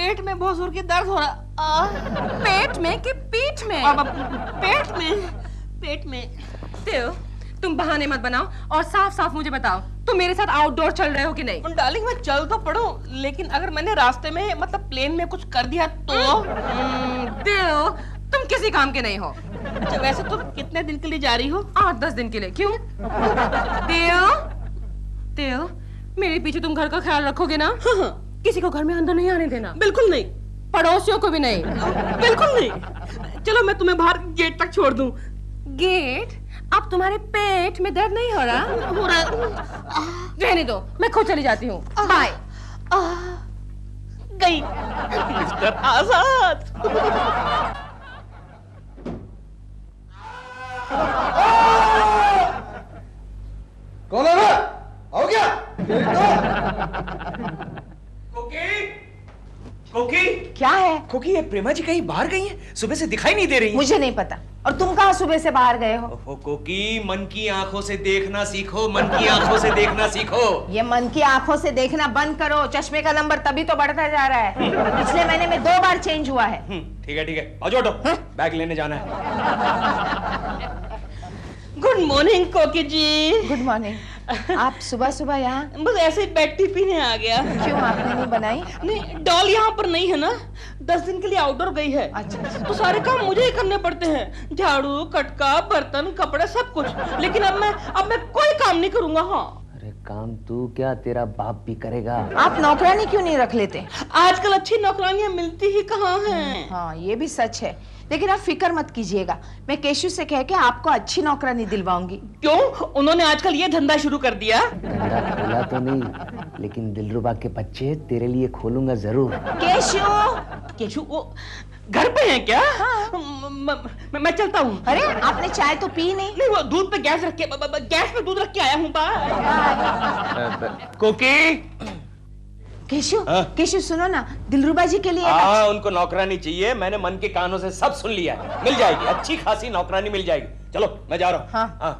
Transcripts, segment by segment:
पेट में बहुत जोर की दर्द हो रहा। पेट में कि पीठ में? पेट में, पेट में। देव, तुम बहाने मत बनाओ और साफ साफ मुझे बताओ, तुम मेरे साथ आउटडोर चल रहे हो कि नहीं? डार्लिंग मैं चल तो पड़ूं, लेकिन अगर मैंने रास्ते में मतलब प्लेन में कुछ कर दिया तो? देव, तुम किसी काम के नहीं हो। अच्छा वैसे तुम कितने दिन के लिए जा रही हो? 8-10 दिन के लिए। क्यों? देव, देव, मेरे पीछे तुम घर का ख्याल रखोगे ना? हाँ। किसी को घर में अंदर नहीं आने देना। बिल्कुल नहीं। पड़ोसियों को भी नहीं। बिल्कुल नहीं। चलो मैं तुम्हें बाहर गेट तक छोड़ दूं। गेट? अब तुम्हारे पेट में दर्द नहीं हो रहा? हो रहा। रहने दो, मैं खुद चली जाती हूँ। बाय। गई मिस्टर आजाद। कौन है? आओ क्या? कोकी, क्या है? कोकी, ये प्रेमा जी कहीं बाहर गई हैं? सुबह से दिखाई नहीं दे रही। मुझे नहीं पता। और तुम कहाँ सुबह से बाहर गए हो? ओहो कोकी, मन की आंखों से देखना सीखो, मन की आंखों से देखना सीखो। ये मन की आंखों से देखना बंद करो। चश्मे का नंबर तभी तो बढ़ता जा रहा है। पिछले महीने में 2 बार चेंज हुआ है। ठीक है, आओ जोटो, बैग लेने जाना है। गुड मॉर्निंग कोकी जी। Good morning. आप सुबह सुबह यहाँ? बस ऐसे ही बैग टी पीने आ गया। क्यों, आपने नहीं बनाई? नहीं, डॉल यहाँ पर नहीं है ना, 10 दिन के लिए आउटडोर गई है। अच्छा। तो सारे काम मुझे ही करने पड़ते हैं, झाड़ू, कटका, बर्तन, कपड़े, सब कुछ। लेकिन अब मैं कोई काम नहीं करूंगा। हाँ। अरे काम तू क्या, तेरा बाप भी करेगा। आप नौकरानी क्यों नहीं रख लेते? आजकल अच्छी नौकरानियां मिलती ही कहाँ हैं। हाँ, ये भी सच है। लेकिन आप फिक्र मत कीजिएगा, मैं केशु से कह के आपको अच्छी नौकरानी दिलवाऊंगी। क्यों? उन्होंने आजकल ये धंधा शुरू कर दिया? धंधा खोला तो नहीं, लेकिन दिलरुबा के बच्चे तेरे लिए खोलूंगा जरूर। केशु वो घर पे हैं क्या? हाँ। मैं चलता हूँ। अरे आपने चाय तो पी नहीं? नहीं, वो दूध पे गैस पे दूध रख के आया हूँ। कोकी, केशु, केशु सुनो ना, दिलरुबा जी के लिए हाँ, उनको नौकरानी चाहिए। मैंने मन के कानों से सब सुन लिया है। मिल जाएगी, अच्छी खासी नौकरानी मिल जाएगी। चलो मैं जा रहा हूँ। हाँ।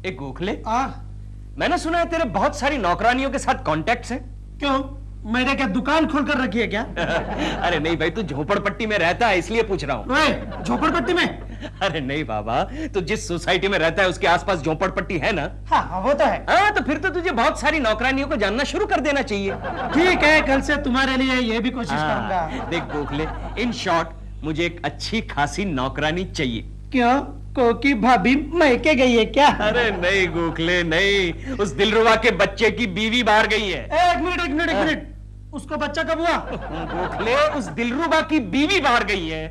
एक गोखले, मैंने सुना है तेरे बहुत सारी नौकरानियों के साथ कॉन्टेक्ट्स हैं। क्यों, मैंने क्या दुकान खोल कर रखी है क्या? अरे नहीं भाई, तू झोपड़पट्टी में रहता है इसलिए पूछ रहा हूँ। झोपड़पट्टी में? अरे नहीं बाबा, तो जिस सोसाइटी में रहता है उसके आसपास झोपड़पट्टी है ना? हाँ वो तो है। हाँ, तो फिर तो तुझे बहुत सारी नौकरानियों को जानना शुरू कर देना चाहिए। ठीक है, कल से तुम्हारे लिए ये भी कोशिश करूंगा। देख गोखले, इन शॉर्ट मुझे एक अच्छी खासी नौकरानी चाहिए। क्यों, कोकी भाभी मैके गई है क्या? अरे नहीं गोखले नहीं, उस दिलरुबा के बच्चे की बीवी बाहर गई है। एक मिनट, उसको बच्चा कब हुआ? गोखले, उस दिलरुबा की बीवी बाहर गई है।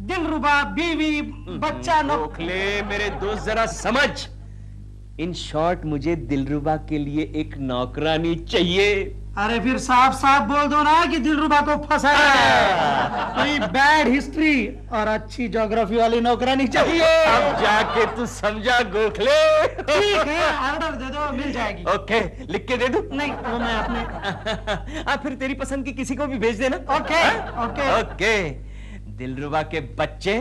दिलरुबा, बीवी, बच्चा। गोखले मेरे दोस्त जरा समझ। इन शॉर्ट मुझे दिलरुबा के लिए एक नौकरानी चाहिए। अरे फिर साफ साफ बोल दो ना कि दिलरुबा को फंसाया है। कोई बैड हिस्ट्री और अच्छी ज्योग्राफी वाली नौकरानी चाहिए। अब जाके तू समझा गोखले। ठीक है, ऑर्डर दे दो, मिल जाएगी। ओके, लिख के दे दूं? नहीं, वो मैं अपने फिर तेरी पसंद की किसी को भी भेज देना। ओके। ओके। दिलरुबा के बच्चे,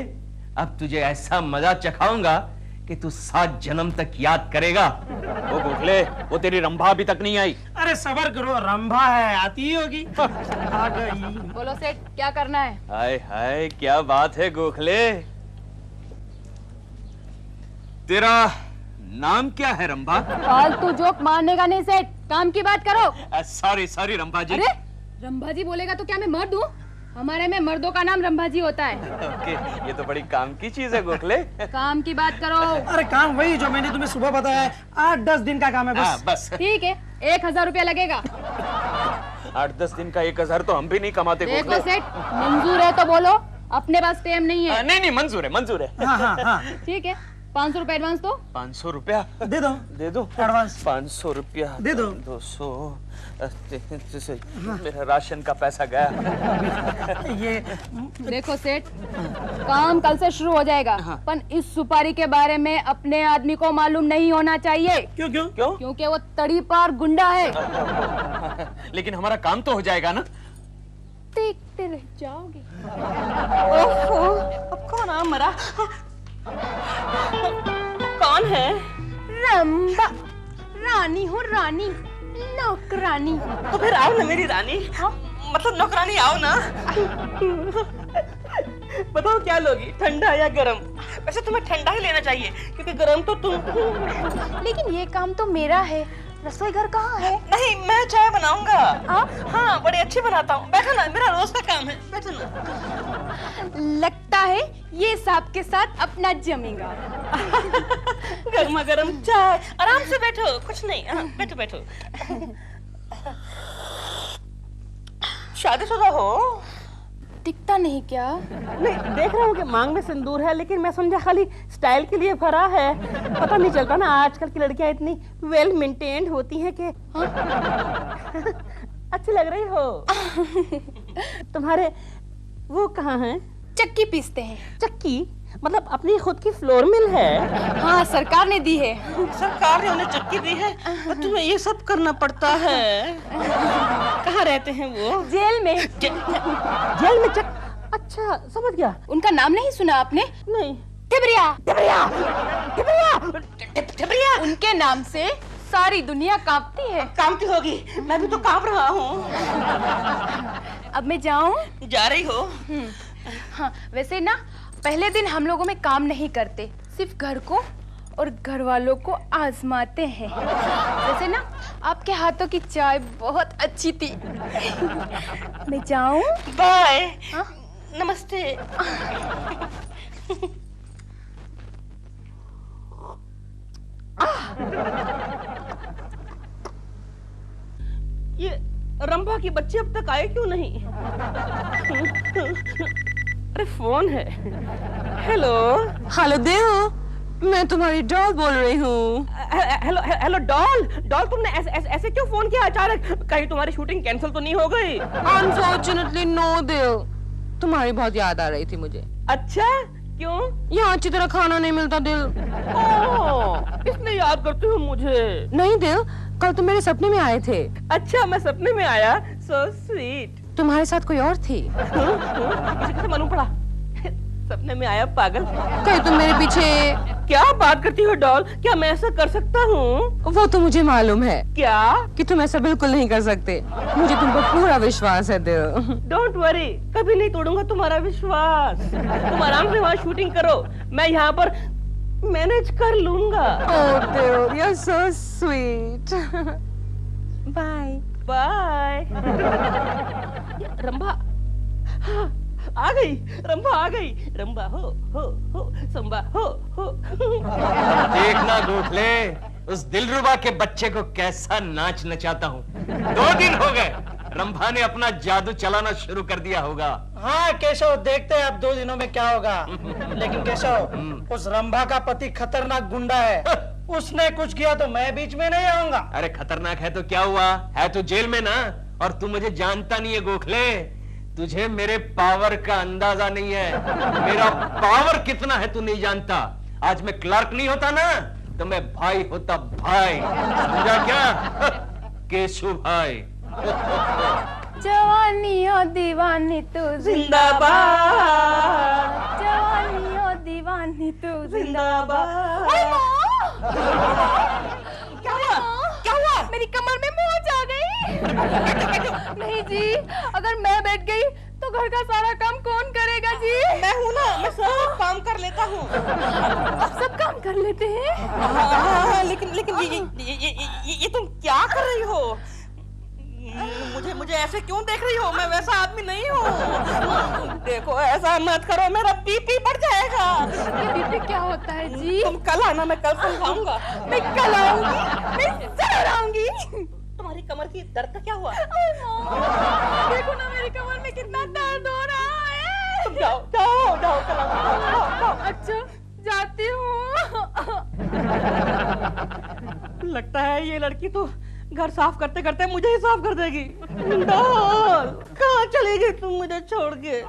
अब तुझे ऐसा मजा चखाऊंगा कि तू 7 जन्म तक याद करेगा। वो गोखले, वो तेरी रंभा अभी तक नहीं आई। अरे सबर करो, रंभा है, आती ही होगी। आ गई। बोलो सेठ, क्या करना है? हाय हाय, क्या बात है गोखले। तेरा नाम क्या है रंभा? फालतू जोक मारने का नहीं सेठ, काम की बात करो। सॉरी रंभा जी। अरे रंभा जी बोलेगा तो क्या मैं मर्द हूँ? हमारे में मर्दों का नाम रंभा जी होता है। ओके, ये तो बड़ी काम की चीज है गोखले। काम की बात करो। अरे काम वही जो मैंने तुम्हें सुबह बताया है, 8-10 दिन का काम है बस। बस ठीक है, 1000 रुपया लगेगा। 8-10 दिन का 1000 तो हम भी नहीं कमाते देखो गोखले। सेठ, मंजूर है तो बोलो, अपने पास टाइम नहीं है। नहीं मंजूर है। हाँ। ठीक है, 500 रुपया एडवांस दो। 500 रुपया दे दो एडवांस। 500 रुपया दे दो। 200। मेरा राशन का पैसा गया। ये देखो सेठ, काम कल से शुरू हो जाएगा, पर इस सुपारी के बारे में अपने आदमी को मालूम नहीं होना चाहिए। क्यों? क्योंकि वो तड़ी पार गुंडा है। लेकिन हमारा काम तो हो जाएगा ना? देखते रह जाओगे। ओहो, अब कौन आ मरा? कौन है? रंभा, रानी हूँ रानी, नौकरानी। तो फिर आओ ना मेरी रानी, मतलब नौकरानी आओ ना। बताओ क्या लोगी, ठंडा या गरम? वैसे तुम्हें ठंडा ही लेना चाहिए क्योंकि गरम तो तुम। लेकिन ये काम तो मेरा है, रसोई घर कहाँ है? नहीं, मैं चाय बनाऊंगा। आप? हाँ, बड़ी अच्छी बनाता हूँ। बैठो ना, मेरा रोज का काम है, बैठो ना। लगता है ये सांप के साथ अपना जमेगा। गर्मा गर्म चाय, आराम से बैठो, कुछ नहीं। हाँ, बैठो बैठो। शादीशुदा हो? दिखता नहीं क्या? नहीं, देख रहा हूँ कि मांग में सिंदूर है, लेकिन मैं समझा खाली स्टाइल के लिए भरा है। पता नहीं चलता ना, आजकल की लड़कियां इतनी वेल मेंटेन्ड होती हैं कि अच्छी लग रही हो। तुम्हारे वो कहाँ हैं? चक्की पीसते हैं। चक्की मतलब अपनी खुद की फ्लोर मिल है? हाँ, सरकार ने दी है। सरकार ने उन्हें चक्की दी है और तुम्हें ये सब करना पड़ता है। कहाँ रहते हैं वो? जेल में। जेल में अच्छा, समझ गया। उनका नाम नहीं सुना आपने? नहीं। टिबरिया। टिबरिया, टिबरिया, टिबरिया। उनके नाम से सारी दुनिया कांपती है। कांपती होगी, मैं भी तो कांप रहा हूँ। अब मैं जाऊँ? जा रही हो? हाँ, वैसे ना पहले दिन हम लोगों में काम नहीं करते, सिर्फ घर को और घर वालों को आजमाते हैं। वैसे ना आपके हाथों की चाय बहुत अच्छी थी। मैं जाऊं? बाय। हाँ? नमस्ते। ये रंभा की बच्चे अब तक आए क्यों नहीं? अरे फोन है। हेलो। हेलो देव, मैं तुम्हारी डॉल बोल रही हूँ। Hello hello doll. डॉल, तुमने ऐसे क्यों फोन किया अचानक? कहीं तुम्हारी शूटिंग कैंसिल तो नहीं हो गई? अनफॉर्चुनेटली नो देव, तुम्हारी बहुत याद आ रही थी मुझे। अच्छा, क्यों? यहाँ अच्छी तरह खाना नहीं मिलता दिल। इसलिए याद करते हो मुझे? नहीं दिल, कल तुम मेरे सपने में आए थे। अच्छा, मैं सपने में आया? So sweet. तुम्हारे साथ कोई और थी? किसी से मालूम पड़ा? सपने में आया पागल। कहीं तुम मेरे पीछे? क्या बात करती हो डॉल? क्या मैं ऐसा कर सकता हूँ? वो तो मुझे मालूम है क्या? कि तुम ऐसा बिल्कुल नहीं कर सकते। मुझे तुम पर पूरा विश्वास है दिल। डोंट वरी, कभी नहीं तोड़ूंगा तुम्हारा विश्वास। तुम आराम से वहाँ शूटिंग करो, मैं यहाँ पर मैनेज कर लूंगा। ओह दिल, you are so sweet. Bye bye. Rambha आ गई, रंभा आ गई। रंभा हो संभा हो। देखना गोखले, उस दिलरुबा के बच्चे को कैसा नाच नचाता हूँ। 2 दिन हो गए, रंभा ने अपना जादू चलाना शुरू कर दिया होगा। हाँ केशव, देखते हैं अब 2 दिनों में क्या होगा। लेकिन केशव, उस रंभा का पति खतरनाक गुंडा है। उसने कुछ किया तो मैं बीच में नहीं आऊंगा। अरे खतरनाक है तो क्या हुआ, है तो जेल में ना। और तू मुझे जानता नहीं है गोखले, तुझे मेरे पावर का अंदाजा नहीं है। मेरा पावर कितना है तू नहीं जानता। आज मैं क्लर्क नहीं होता ना तो मैं भाई होता, भाई। समझा क्या? केशु भाई। जवानी हो दीवानी तू जिंदाबाद, जवानी हो दीवानी तू जिंदाबाद। क्या हुआ? क्या हुआ? मेरी कमर में मोच आ गई। नहीं जी, अगर मैं बैठ गई तो घर का सारा काम कौन करेगा जी? मैं हूँ ना, मैं सब काम कर लेता हूँ। आप सब काम कर लेते हैं? लेकिन ये तुम क्या कर रही हो? मुझे ऐसे क्यों देख रही हो? मैं वैसा आदमी नहीं हूँ। देखो, ऐसा मत करो, मेरा बीपी बढ़ जाएगा। ये बीपी क्या होता है जी? तुम कल आना, मैं कल समझाऊंगा। मैं कल आऊंगी, मैं जरूर आऊंगी। तुम्हारी कमर की दर्द का क्या हुआ? देखो ना मेरी कमर में कितना दर्द हो रहा है। तुम जाओ जाओ जाओ, कल आओ। अच्छा, जाती हूँ। लगता है ये लड़की तो घर साफ करते करते मुझे ही साफ कर देगी। डॉल, कहाँ चली गई तुम मुझे छोड़ के?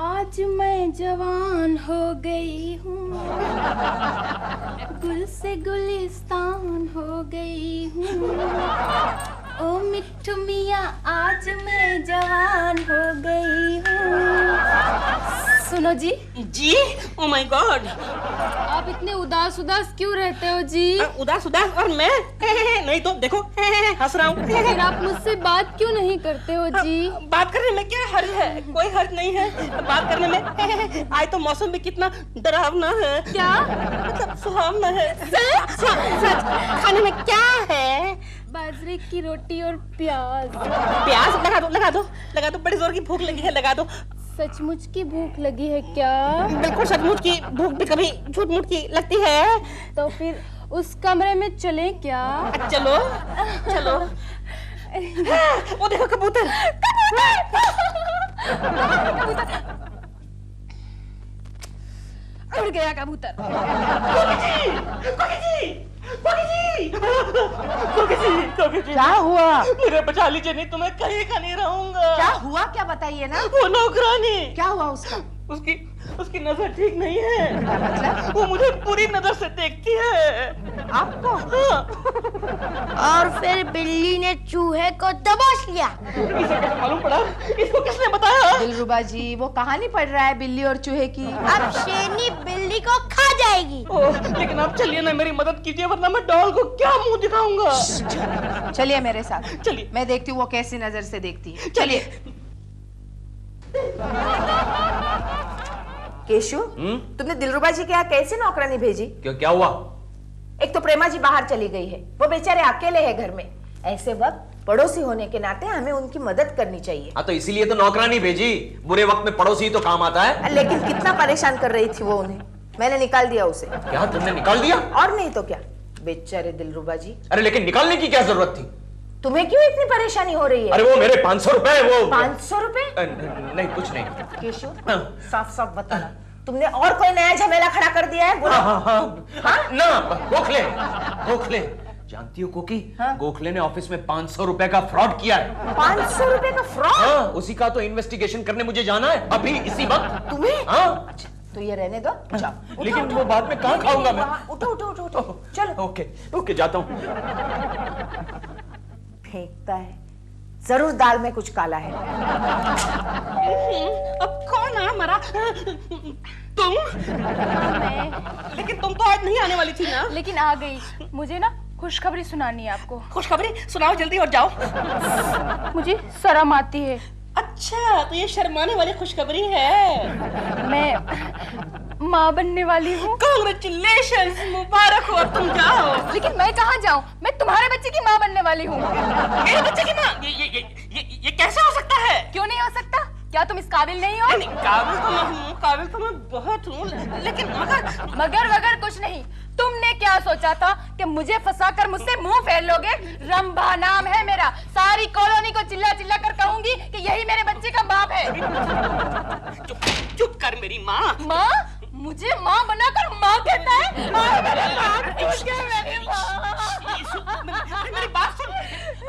आज मैं जवान हो गई हूँ, गुल से गुलिस्तान हो गई हूँ। ओ मिट्ठू मियाँ, आज मैं जवान हो गई हूँ। सुनो जी। जी? Oh my God. आप आप इतने उदास उदास क्यों रहते हो जी? उदास उदास और मैं नहीं तो देखो हंस रहा हूँ। फिर आप मुझसे बात क्यों नहीं करते हो जी? बात करने में क्या हर्ज है? कोई हर्ज नहीं है बात करने में। आज तो मौसम भी कितना डरावना है। क्या? मतलब सुहावना है। सच खाने में क्या है? बाजरे की रोटी और प्याज। प्याज? लगा दो बड़ी जोर की भूख लगी है, लगा दो। सचमुच की भूख लगी है क्या? बिल्कुल सचमुच की भूख भी कभी झूठ मूठ की लगती है। तो फिर उस कमरे में चलें क्या? चलो चलो। वो देखो कबूतर। उड़ गया कबूतर। क्या हुआ? मुझे बचा लीजिए, नहीं तो मैं कहीं का नहीं रहूंगा। क्या हुआ क्या बताइए ना। वो नौकरानी, क्या हुआ उसका? उसकी नजर ठीक नहीं है। वो मुझे पूरी नजर से देखती है। आपको? हाँ। और फिर बिल्ली ने चूहे को दबोच लिया। इसे कैसे मालूम पड़ा? इसको किसने बताया? दिलरुबा जी, वो कहानी पढ़ रहा है बिल्ली और चूहे की। अब शेरनी बिल्ली को खा जाएगी। ओह, लेकिन आप चलिए ना, मेरी मदद कीजिए, वरना मैं डॉल को क्या मुंह दिखाऊंगा। चलिए मेरे साथ। चलिए। मैं देखती हूँ वो कैसी नजर से देखती है। चलिए। केशु, तुमने दिलरुबा जी के यहाँ कैसे नौकरानी भेजी? क्यों, क्या हुआ? एक तो प्रेमा जी बाहर चली गई है, वो बेचारे अकेले हैं घर में। ऐसे वक्त पड़ोसी होने के नाते हमें उनकी मदद करनी चाहिए। हाँ, तो इसीलिए तो नौकरानी भेजी। बुरे वक्त में पड़ोसी तो काम आता है। लेकिन कितना परेशान कर रही थी वो उन्हें। मैंने निकाल दिया उसे। क्या तुमने निकाल दिया? और नहीं तो क्या, बेचारे दिलरुबा जी। अरे लेकिन निकालने की क्या जरूरत थी? तुम्हें क्यों इतनी परेशानी हो रही है? अरे वो मेरे 500 रुपए, वो 500 रुपए? नहीं, कुछ नहीं। केशु, साफ साफ बताना, तुमने और कोई नया झमेला खड़ा कर दिया है? बोलो। हाँ? ना, गोखले जानती हो कोकी? हाँ? गोखले ने ऑफिस में 500 रुपए का फ्रॉड किया है। 500 रुपए का फ्रॉड? हाँ, उसी का तो इन्वेस्टिगेशन करने मुझे जाना है अभी इसी वक्त। तुम्हें? हाँ। अच्छा, तो ये रहने दो, जाओ। लेकिन वो बाद में कहाँ खाऊंगा मैं? उठो, चलो। ओके, जाता हूँ। फेंकता है, जरूर दाल में कुछ काला है। अब कौन आ मरा? तुम? लेकिन तुम तो आज नहीं आने वाली थी ना? लेकिन आ गई। मुझे ना खुशखबरी सुनानी है आपको। खुशखबरी सुनाओ जल्दी और जाओ। मुझे शर्म आती है। अच्छा, तो ये शर्माने वाली खुशखबरी है। मैं माँ बनने वाली हूँ। कांग्रेचुलेशंस, मुबारक हो। अब तुम जाओ। लेकिन मैं कहाँ जाऊँ? मैं तुम्हारे बच्चे की माँ बनने वाली हूँ। मेरे बच्चे की माँ? ये कैसे हो सकता है? क्यों नहीं हो सकता? क्या तुम इस काबिल नहीं हो? नहीं, काबिल तो मैं बहुत हूँ, लेकिन मगर वगर कुछ नहीं। तुमने क्या सोचा था कि मुझे फंसाकर मुझसे मुंह फेर लोगे? रंभा नाम है मेरा। सारी कॉलोनी को चिल्ला चिल्ला कर कहूंगी कि यही मेरे बच्चे का बाप है। चुप कर मेरी माँ। माँ? मुझे माँ बनाकर माँ कहता है? मेरे बाप टूट गया, मेरी माँ। मेरी बात सुन।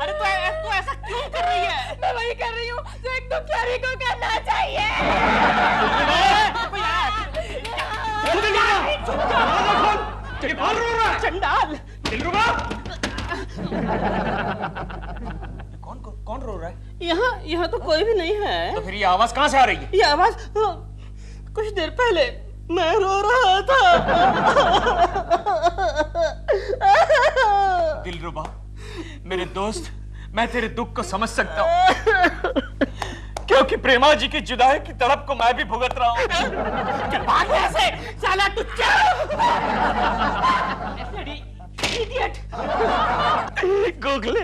अरे तू ऐसा क्यों कर रही है? मैं वही कर रही हूँ जो एक दुखियारी को करना चाहिए। कौन रो रहा है? चंडाल। दिलरुबा! कौन रो रहा है? यहाँ तो कोई भी नहीं है। तो फिर ये आवाज कहाँ से आ रही है? ये आवाज कुछ देर पहले मैं रो रहा था। दिलरुबा, मेरे दोस्त, मैं तेरे दुख को समझ सकता हूँ, क्योंकि प्रेमा जी की जुदाई की तड़प को मैं भी भुगत रहा हूँ। भाग यहाँ से, साला टुच्चा! इडियट! गोखले,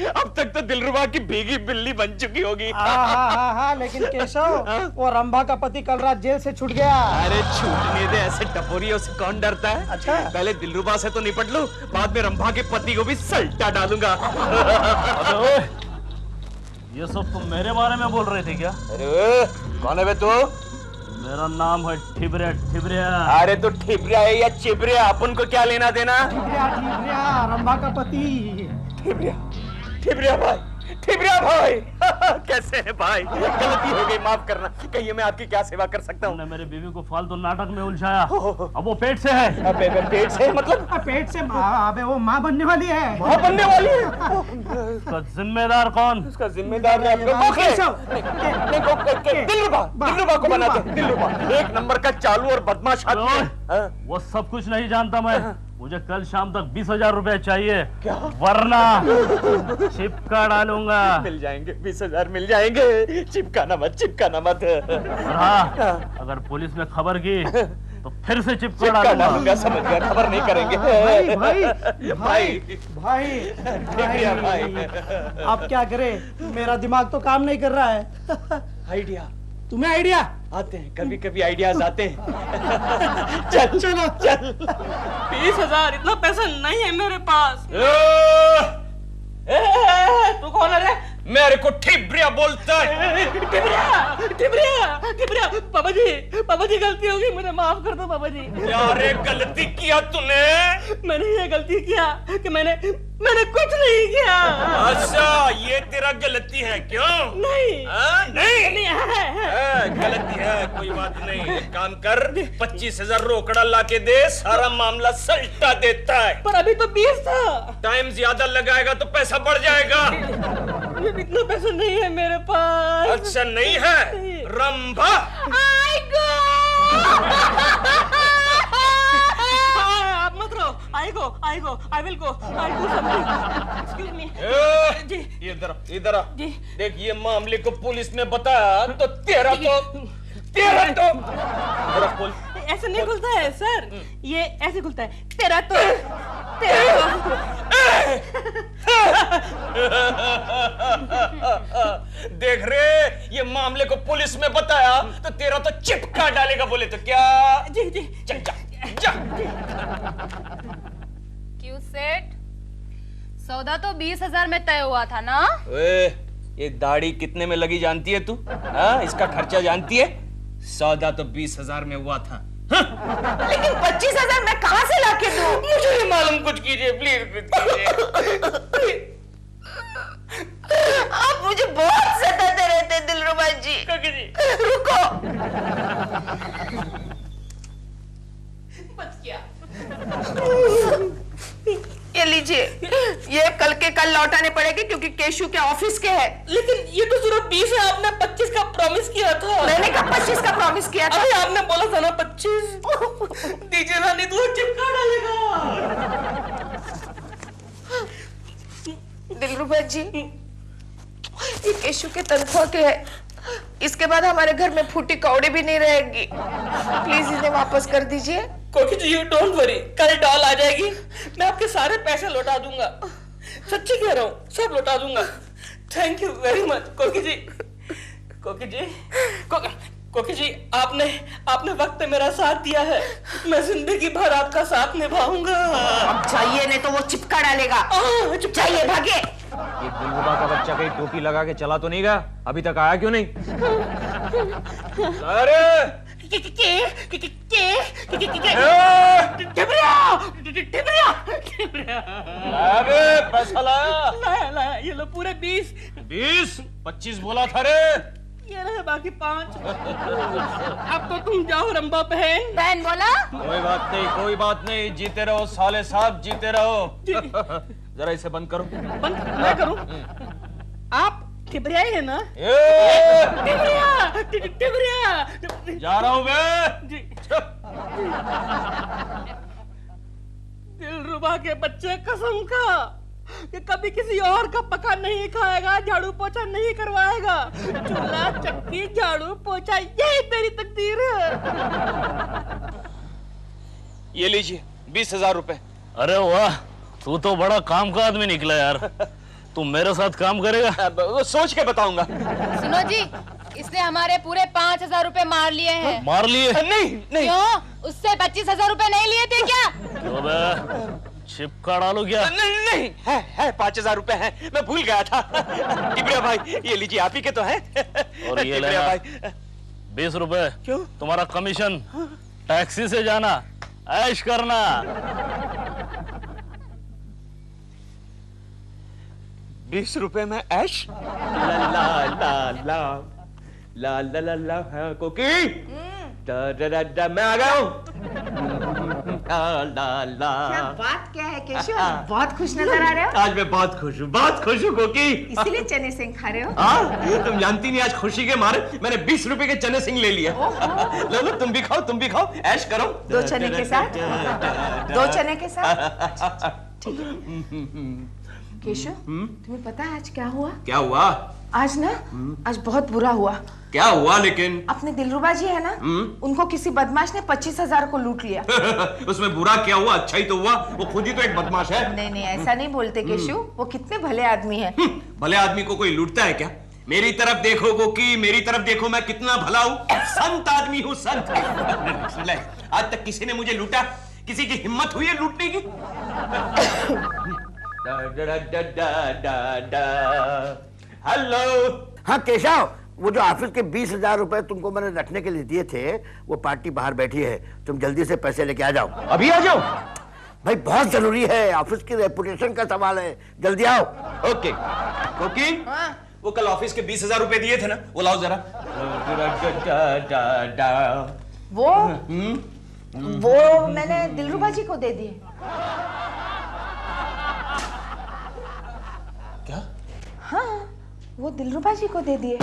अब तक तो दिलरुबा की भीगी बिल्ली बन चुकी होगी। हाँ, लेकिन केशव, वो रंभा का पति कल रात जेल से छूट गया। अरे छूटने दे, ऐसे टपोरियों से कौन डरता है? अच्छा। पहले दिलरुबा से तो निपट लूं, बाद में रंभा के पति को भी सल्टा डालूंगा। ये सब तुम मेरे बारे में बोल रहे थे क्या? अरे कौन है बे तू? मेरा नाम है ठिबरिया। अरे तो ठिबरिया है या चिबरिया, अपन को क्या लेना देना? ठिबरिया, रंभा का पति। ठिबरिया भाई, ठिबरिया टिबरिया भाई कैसे है भाई? गलती हो गई, माफ करना। कहिए मैं आपकी क्या सेवा कर सकता हूँ? तुमने मेरी बीवी को फालतू नाटक में उलझाया। अब वो पेट से है। पेट से मतलब? पेट से अबे वो माँ बनने वाली है। माँ बनने वाली है? उसका जिम्मेदार कौन? उसका जिम्मेदार दिलरुबा को बनाते। दिलरुबा एक नंबर का चालू और बदमाश आदमी है। वो सब कुछ नहीं जानता मैं। मुझे कल शाम तक 20,000 रुपए चाहिए। क्या? वरना चिपका डालूंगा। मिल जाएंगे 20,000 मिल जाएंगे। चिपकाना मत। हाँ, अगर पुलिस ने खबर की तो फिर से चिपका डालूंगा। समझ गया, खबर नहीं करेंगे। भाई आप क्या करें, मेरा दिमाग तो काम नहीं कर रहा है। आइडिया तुम्हें आइडिया आते हैं, कभी कभी आइडियाज आते हैं। चल 20,000 इतना पैसा नहीं है मेरे पास। तू कौन है रे? मेरे को ठिबरिया बोलता है। टिबरिया पापा जी गलती हो गई, मुझे माफ कर दो पापा जी। यारे गलती किया तूने? मैंने ये गलती किया कि मैंने कुछ नहीं किया। अच्छा ये तेरा गलती है क्यों? नहीं है। गलती है, कोई बात नहीं। एक काम कर, 25,000 रोकड़ा ला के दे, सारा मामला सल्टा देता है। पर अभी तो 20 था। टाइम ज्यादा लगाएगा तो पैसा बढ़ जाएगा। इतना पैसा नहीं है मेरे पास। अच्छा नहीं है? रंभा आप मत रहो। I will go. I'll do something. Excuse me. जी इधर आ। जी। देख ये मामले को पुलिस ने बताया तो तेरा खोल। ऐसे नहीं खुलता है सर, ये ऐसे खुलता है। तेरा तो देख रे, ये मामले को पुलिस में बताया तो तेरा तो चिपका डालेगा। बोले तो क्या? जी चल जा। क्यों सेठ, सौदा तो 20,000 में तय हुआ था ना? ये दाढ़ी कितने में लगी जानती है तू? हाँ, इसका खर्चा जानती है? सौदा तो 20,000 में हुआ था। लेकिन 25,000 मैं कहाँ से लाके दूं? मुझे नहीं मालूम, कुछ कीजिए प्लीज। आप मुझे बहुत सताते रहते दिलरुबा जी। रुको। बच गया। ये लीजिए, ये कल के कल लौटाने पड़ेंगे क्योंकि केशु के ऑफिस के है। लेकिन ये तो सिर्फ 20 है, आपने 25 का प्रॉमिस किया था। मैंने कब 25 का प्रॉमिस किया था? अरे आपने बोला था ना 25। दीजिए ना, नहीं तो वो चिपका डालेगा। दिलरुबा जी, ये केशु के तनख्वाह के है। इसके बाद हमारे घर में फूटी कौड़ी भी नहीं रहेगी। प्लीज इन्हें वापस कर दीजिए। कोकी जी, यू डोंट वरी, कल डॉल आ जाएगी, मैं आपके सारे पैसे लौटा दूंगा। सच्ची कह रहा हूँ, सब लौटा दूंगा। थैंक यू वेरी मच कोकी जी। कोकी जी, आपने वक्त पे मेरा साथ दिया है, मैं जिंदगी भर आपका साथ निभाऊंगा। अब चाहिए नहीं तो वो चिपका डालेगा। चाहिए, भागे। ये दिलरुबा का बच्चा कहीं टोपी लगा के चला तो नहीं गया? अभी तक आया क्यों नहीं? अरे पैसा लाया, ये लो पूरे 20। 25 बोला था रे। ये रहे बाकी 5। अब तो तुम जाओ रंबा बहन बोला। कोई बात नहीं, जीते रहो साले साहब, जीते रहो। जरा इसे बंद करो। मैं करूं? आप टिबरिया ही है ना? टिबरिया जा रहा हूं मैं। जी। दिलरुबा के बच्चे कसम खा कि कभी किसी और का पका नहीं खाएगा, झाड़ू पोछा नहीं करवाएगा। चूल्हा चक्की झाड़ू पोछा यही तेरी तकदीर है। ये लीजिए 20,000 रुपए। अरे वाह, तू तो बड़ा काम का आदमी निकला यार। तू मेरे साथ काम करेगा? सोच के बताऊंगा। सुनो जी, इसने हमारे पूरे 5,000 रुपए मार लिए हैं। मार लिए? नहीं। क्यों? उससे 25,000 रुपए नहीं लिए थे क्या? क्यों बे, चिपका डालू क्या? नहीं है 5,000 रुपए है, मैं भूल गया था। टिबरिया भाई, ये लीजिए, आप ही के तो हैं। और ये लेना 20 रुपए। क्यों? तुम्हारा कमीशन। टैक्सी से जाना, ऐश करना। 20 रुपए में ऐश? ला ला ला ला हाँ, कोकी मैं आ गया हूँ। क्या बात क्या है केशव, बहुत खुश नजर आ रहे हो। आज मैं बहुत खुश हूँ कोकी। इसीलिए चने सिंह खा रहे हो। हाँ, तुम जानती नहीं, आज खुशी के मारे मैंने 20 रुपए के चने सिंह ले लिए। लो लो, तुम भी खाओ, ऐश करो। 2 चने के साथ, 2 चने के साथ। ठीक है केशव, तुम्हें पता है आज क्या हुआ? क्या हुआ? आज ना, आज बहुत बुरा हुआ। क्या हुआ लेकिन? अपने दिलरुबा जी है ना, उनको किसी बदमाश ने 25,000 को लूट लिया। उसमें बुरा क्या हुआ, अच्छा ही तो हुआ। वो खुद ही तो एक बदमाश है। नहीं ऐसा नहीं बोलते केशव, वो कितने भले आदमी हैं। भले आदमी को कोई लूटता है क्या? मेरी तरफ देखो गोकी, मेरी तरफ देखो, मैं कितना भला हूँ, संत आदमी हूँ, संत। आज तक किसी ने मुझे लूटा? किसी की हिम्मत हुई है लूटने की? हेलो। हाँ केशव, वो जो ऑफिस के 20,000 रुपए तुमको मैंने रखने के लिए दिए थे, वो पार्टी बाहर बैठी है, तुम जल्दी से पैसे लेके आ जाओ। अभी आ जाओ? भाई बहुत जरूरी है, ऑफिस की रेपुटेशन का सवाल है, जल्दी आओ। ओके कोकी, वो कल ऑफिस के 20,000 रुपए दिए थे ना, वो लाओ जरा। वो मैंने दिलरुबा जी को दे दिए। क्या? हाँ, वो दिलरुबा जी को दे दिए।